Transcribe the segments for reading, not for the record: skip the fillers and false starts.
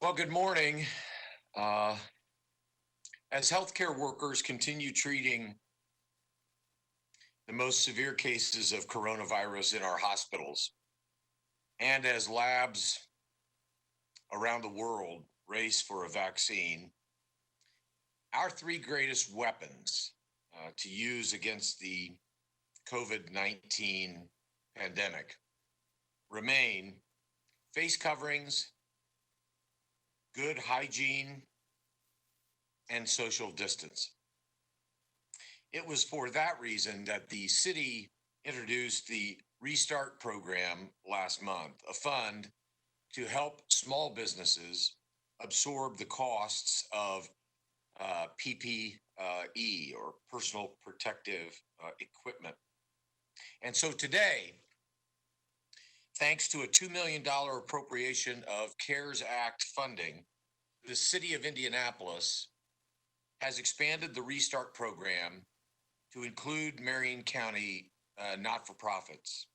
Well, good morning. Uh, as healthcare workers continue treating the most severe cases of coronavirus in our hospitals, and as labs around the world race for a vaccine, our three greatest weapons to use against the COVID 19 pandemic remain face coverings, good hygiene, and social distance. It was for that reason that the city introduced the Restart program last month, a fund to help small businesses absorb the costs of PPE or personal protective equipment. And so today, thanks to a $2 million appropriation of CARES Act funding, the city of Indianapolis has expanded the Restart program to include Marion County not for profits.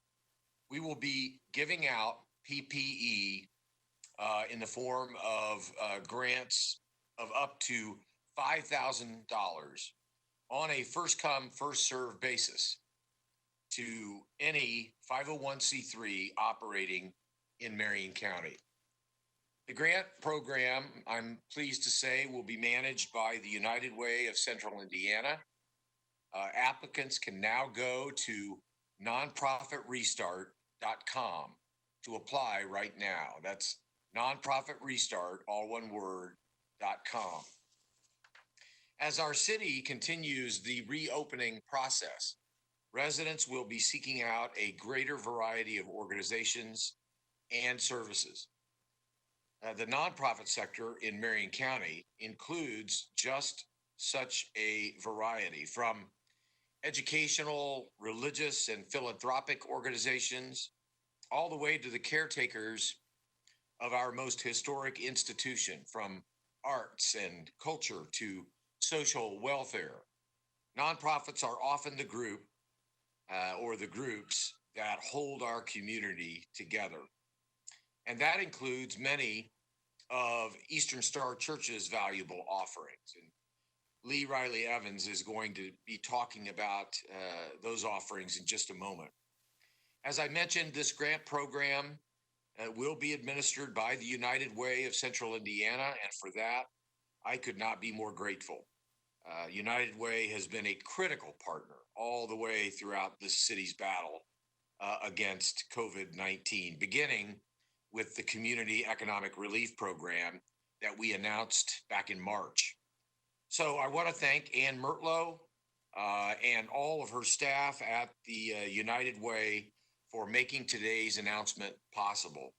We will be giving out PPE in the form of grants of up to $5,000 on a first come, first served basis to any 501c3 operating in Marion County. The grant program, I'm pleased to say, will be managed by the United Way of Central Indiana. Applicants can now go to nonprofitrestart.com to apply right now. That's nonprofitrestart, all one word, .com. As our city continues the reopening process, residents will be seeking out a greater variety of organizations and services. The nonprofit sector in Marion County includes just such a variety, from educational, religious, and philanthropic organizations, all the way to the caretakers of our most historic institution, from arts and culture to social welfare. Nonprofits are often the group or the groups that hold our community together. And that includes many of Eastern Star Church's valuable offerings. And Leigh Riley Evans is going to be talking about those offerings in just a moment. As I mentioned, this grant program will be administered by the United Way of Central Indiana, and for that, I could not be more grateful. United Way has been a critical partner all the way throughout the city's battle against COVID-19, beginning with the Community Economic Relief Program that we announced back in March. So I want to thank Ann Murtlow and all of her staff at the United Way for making today's announcement possible.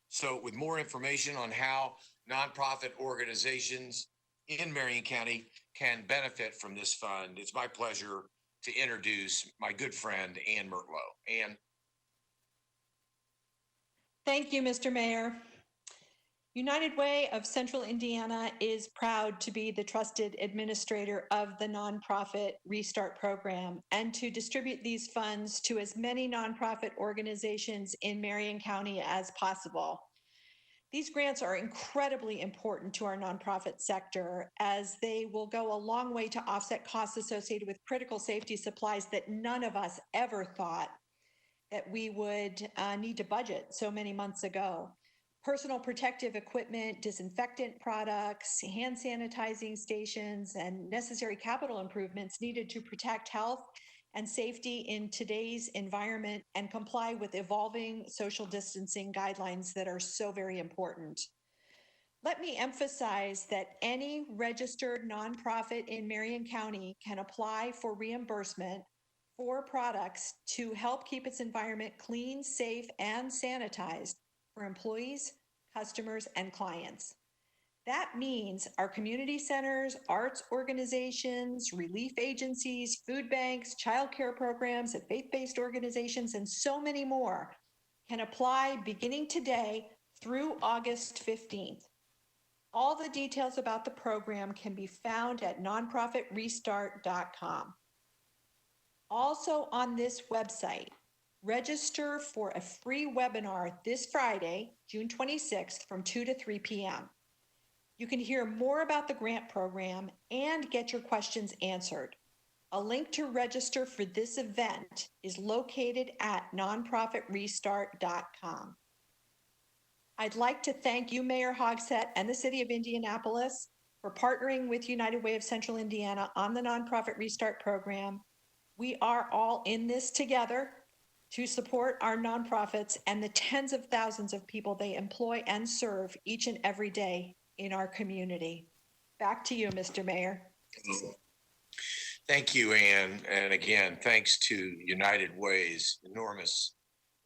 So with more information on how nonprofit organizations in Marion County can benefit from this fund, it's my pleasure to introduce my good friend, Ann Murtlow. Ann. Thank you, Mr. Mayor. United Way of Central Indiana is proud to be the trusted administrator of the nonprofit Restart program and to distribute these funds to as many nonprofit organizations in Marion County as possible. These grants are incredibly important to our nonprofit sector as they will go a long way to offset costs associated with critical safety supplies that none of us ever thought that we would need to budget so many months ago. Personal protective equipment, disinfectant products, hand sanitizing stations, and necessary capital improvements needed to protect health and safety in today's environment and comply with evolving social distancing guidelines that are so very important. Let me emphasize that any registered nonprofit in Marion County can apply for reimbursement for products to help keep its environment clean, safe, and sanitized for employees, customers, and clients. That means our community centers, arts organizations, relief agencies, food banks, childcare programs, and faith-based organizations, and so many more can apply beginning today through August 15th. All the details about the program can be found at nonprofitrestart.com. Also on this website, Register for a free webinar this Friday, June 26th from 2 to 3 p.m. You can hear more about the grant program and get your questions answered. A link to register for this event is located at nonprofitrestart.com. I'd like to thank you, Mayor Hogsett, and the City of Indianapolis for partnering with United Way of Central Indiana on the Nonprofit Restart program. We are all in this together to support our nonprofits and the tens of thousands of people they employ and serve each and every day in our community. Back to you, Mr. Mayor. Thank you, Ann. And again, thanks to United Way's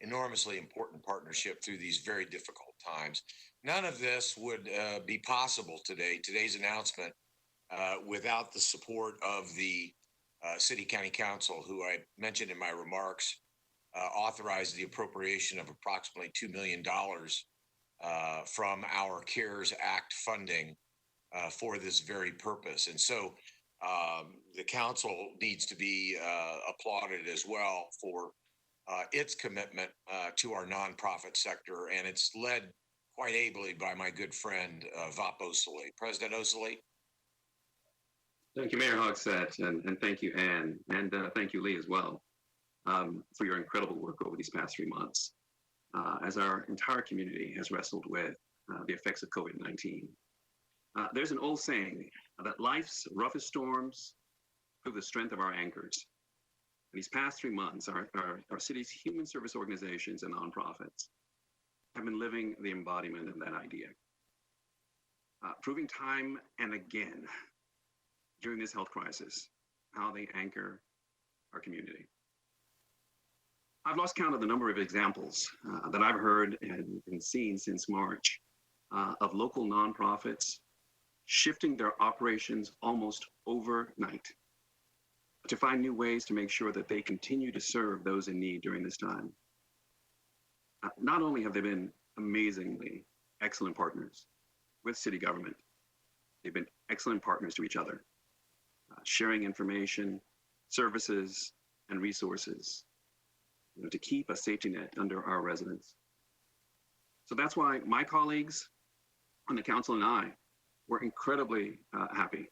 enormously important partnership through these very difficult times. None of this would be possible today, today's announcement, without the support of the City County Council, who I mentioned in my remarks, authorized the appropriation of approximately $2 million from our CARES Act funding for this very purpose. And so the council needs to be applauded as well for its commitment to our nonprofit sector, and it's led quite ably by my good friend Osili. President Osili. Thank you, Mayor Hogsett, and thank you, Ann, and thank you, Leigh, as well, for your incredible work over these past 3 months, as our entire community has wrestled with the effects of COVID-19. There's an old saying that life's roughest storms prove the strength of our anchors. In these past 3 months, our city's human service organizations and nonprofits have been living the embodiment of that idea, proving time and again during this health crisis how they anchor our community. I've lost count of the number of examples that I've heard and seen since March of local nonprofits shifting their operations almost overnight to find new ways to make sure that they continue to serve those in need during this time. Not only have they been amazingly excellent partners with city government, they've been excellent partners to each other, sharing information, services, and resources, to keep a safety net under our residents. So that's why my colleagues on the council and I were incredibly happy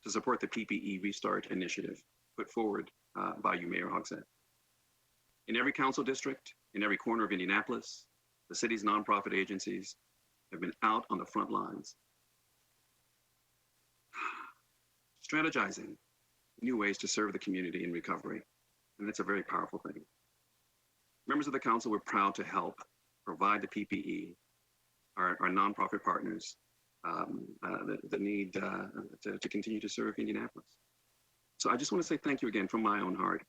to support the PPE Restart initiative put forward by you, Mayor Hogsett. In every council district, in every corner of Indianapolis, the city's nonprofit agencies have been out on the front lines, strategizing new ways to serve the community in recovery. And it's a very powerful thing. Members of the council were proud to help provide the PPE, our nonprofit partners, that need to continue to serve Indianapolis. So I just want to say thank you again from my own heart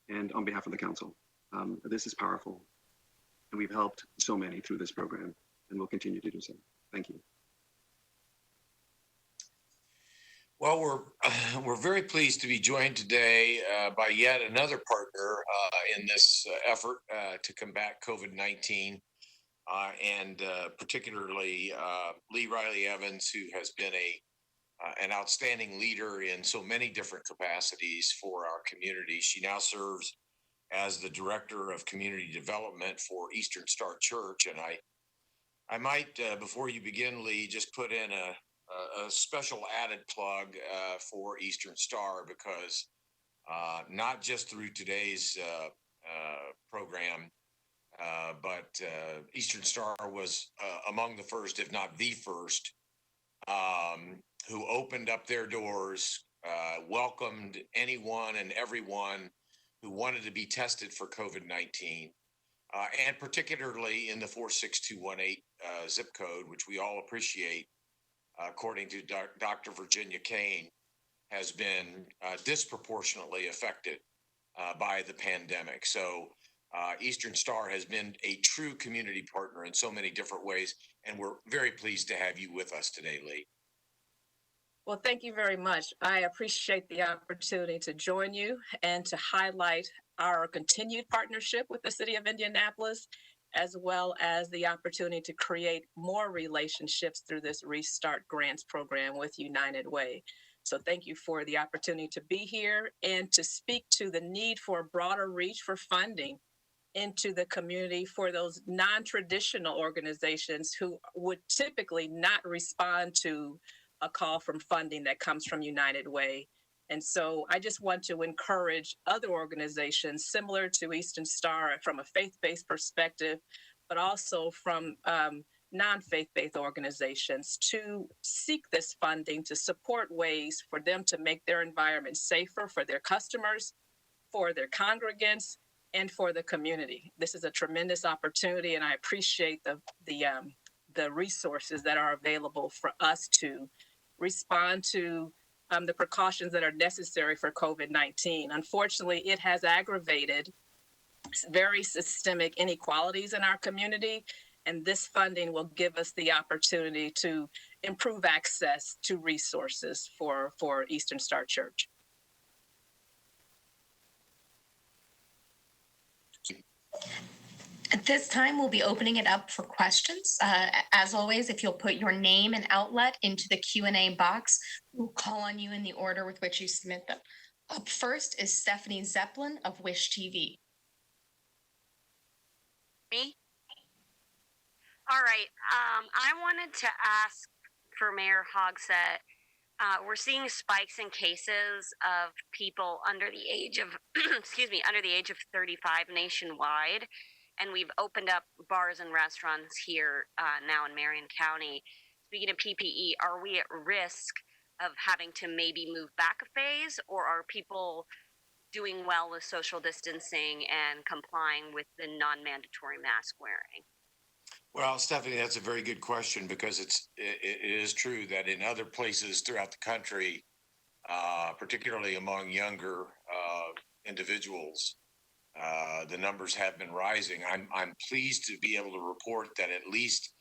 and on behalf of the council. This is powerful, and we've helped so many through this program, and we'll continue to do so. Thank you. Well, we're very pleased to be joined today by yet another partner in this effort to combat COVID-19, and particularly Leigh Riley Evans, who has been an outstanding leader in so many different capacities for our community. She now serves as the Director of Community Development for Eastern Star Church, and I might, before you begin, Leigh, just put in a special added plug for Eastern Star, because not just through today's program, but Eastern Star was among the first, if not the first, who opened up their doors, welcomed anyone and everyone who wanted to be tested for COVID-19, and particularly in the 46218 zip code, which we all appreciate, according to Dr. Virginia Kane, has been disproportionately affected by the pandemic. So Eastern Star has been a true community partner in so many different ways, and we're very pleased to have you with us today, Leigh. Well, thank you very much. I appreciate the opportunity to join you and to highlight our continued partnership with the City of Indianapolis, as well as the opportunity to create more relationships through this Restart Grants program with United Way. So thank you for the opportunity to be here and to speak to the need for a broader reach for funding into the community for those non-traditional organizations who would typically not respond to a call from funding that comes from United Way. And so I just want to encourage other organizations similar to Eastern Star from a faith-based perspective, but also from non-faith-based organizations to seek this funding to support ways for them to make their environment safer for their customers, for their congregants, and for the community. This is a tremendous opportunity, and I appreciate the resources that are available for us to respond to the precautions that are necessary for COVID-19. Unfortunately, it has aggravated very systemic inequalities in our community, and this funding will give us the opportunity to improve access to resources for Eastern Star Church. At this time, we'll be opening it up for questions. As always, if you'll put your name and outlet into the Q&A box, we'll call on you in the order with which you submit them. Up first is Stephanie Zeppelin of Wish TV. Me? All right. I wanted to ask for Mayor Hogsett. We're seeing spikes in cases of people under the age of, under the age of 35 nationwide. And we've opened up bars and restaurants here now in Marion County. Speaking of PPE, are we at risk of having to maybe move back a phase, or are people doing well with social distancing and complying with the non-mandatory mask wearing? Well, Stephanie, that's a very good question, because it is true that in other places throughout the country, particularly among younger individuals, the numbers have been rising. I'm pleased to be able to report that at least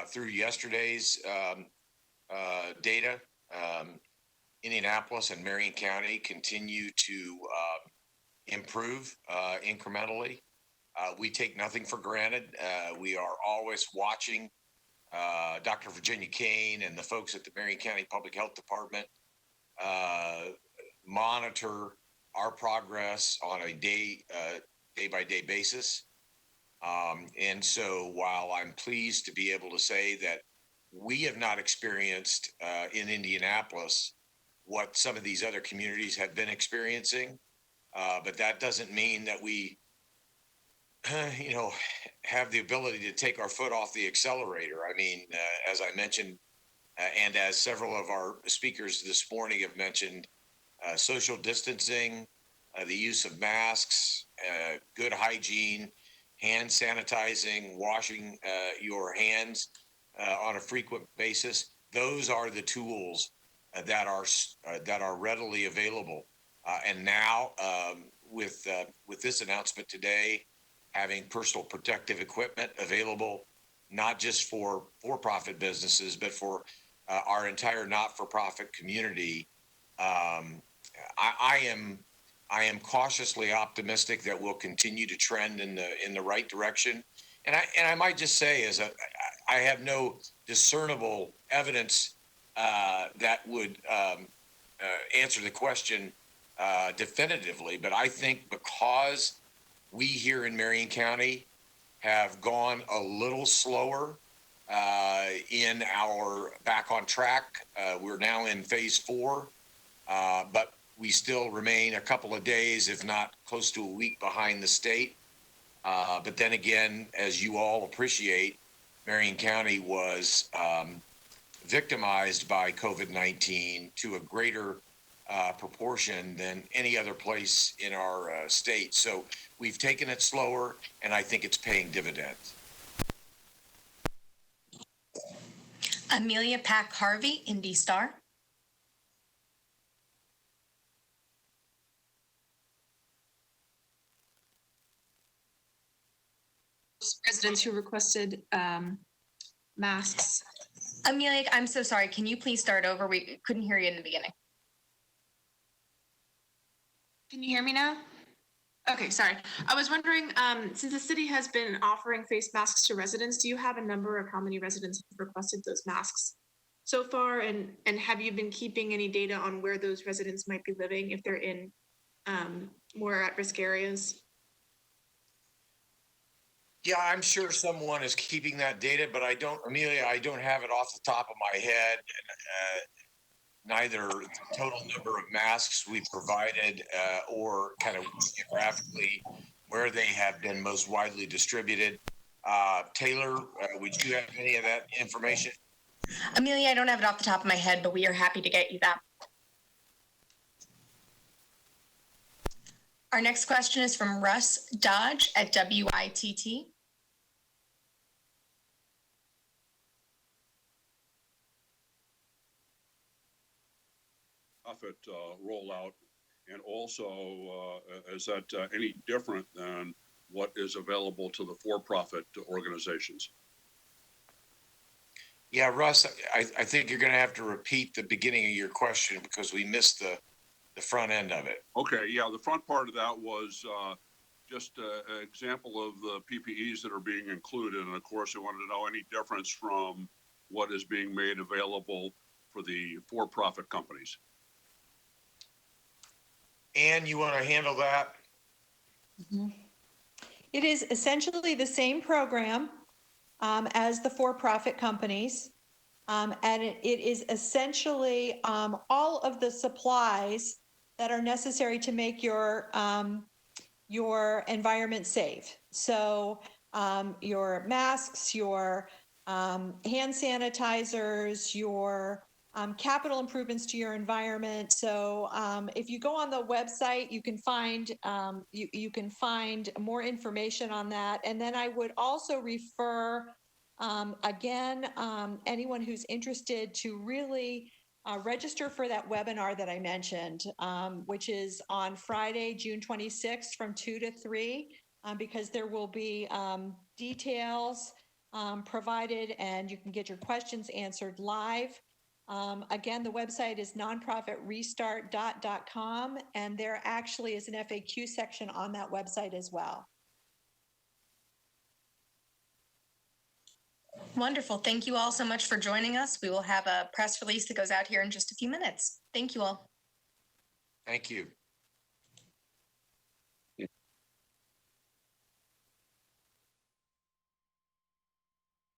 through yesterday's data, Indianapolis and Marion County continue to improve incrementally. We take nothing for granted. We are always watching Dr. Virginia Kane and the folks at the Marion County Public Health Department monitor our progress on a day-by-day basis. And so while I'm pleased to be able to say that we have not experienced in Indianapolis what some of these other communities have been experiencing, but that doesn't mean that we have the ability to take our foot off the accelerator. I mean, as I mentioned, and as several of our speakers this morning have mentioned, social distancing, the use of masks, good hygiene, hand sanitizing, washing your hands on a frequent basis. Those are the tools that are readily available. And now with this announcement today, having personal protective equipment available, not just for for-profit businesses, but for our entire not-for-profit community, I am cautiously optimistic that we'll continue to trend in the right direction. And I might just say, I have no discernible evidence that would answer the question definitively, but I think because we here in Marion County have gone a little slower in our back on track. We're now in phase 4, but we still remain a couple of days, if not close to a week behind the state. But then again, as you all appreciate, Marion County was victimized by COVID-19 to a greater proportion than any other place in our state. So we've taken it slower, and I think it's paying dividends. Amelia Pack Harvey, Indy Star. Residents who requested masks. Amelia, I'm so sorry. Can you please start over? We couldn't hear you in the beginning. Can you hear me now? Okay, sorry. I was wondering, since the city has been offering face masks to residents, do you have a number of how many residents have requested those masks so far? And have you been keeping any data on where those residents might be living if they're in more at-risk areas? Yeah, I'm sure someone is keeping that data, but Amelia, I don't have it off the top of my head. Neither the total number of masks we provided or kind of geographically where they have been most widely distributed. Taylor, would you have any of that information? Amelia, I don't have it off the top of my head, but we are happy to get you that. Our next question is from Russ Dodge at WITT. Profit rollout, and also is that any different than what is available to the for-profit organizations? Yeah, Russ, I think you're going to have to repeat the beginning of your question because we missed the front end of it. Okay, yeah, the front part of that was just an example of the PPEs that are being included, and of course, we wanted to know any difference from what is being made available for the for-profit companies. Ann, you want to handle that? Mm-hmm. It is essentially the same program as the for-profit companies. And it is essentially all of the supplies that are necessary to make your environment safe. So your masks, your hand sanitizers, your capital improvements to your environment. So if you go on the website, you can find you can find more information on that. And then I would also refer anyone who's interested to really register for that webinar that I mentioned, which is on Friday, June 26th from 2 to 3, because there will be details provided and you can get your questions answered live. Again, the website is nonprofitrestart.com, and there actually is an FAQ section on that website as well. Wonderful. Thank you all so much for joining us. We will have a press release that goes out here in just a few minutes. Thank you all. Thank you.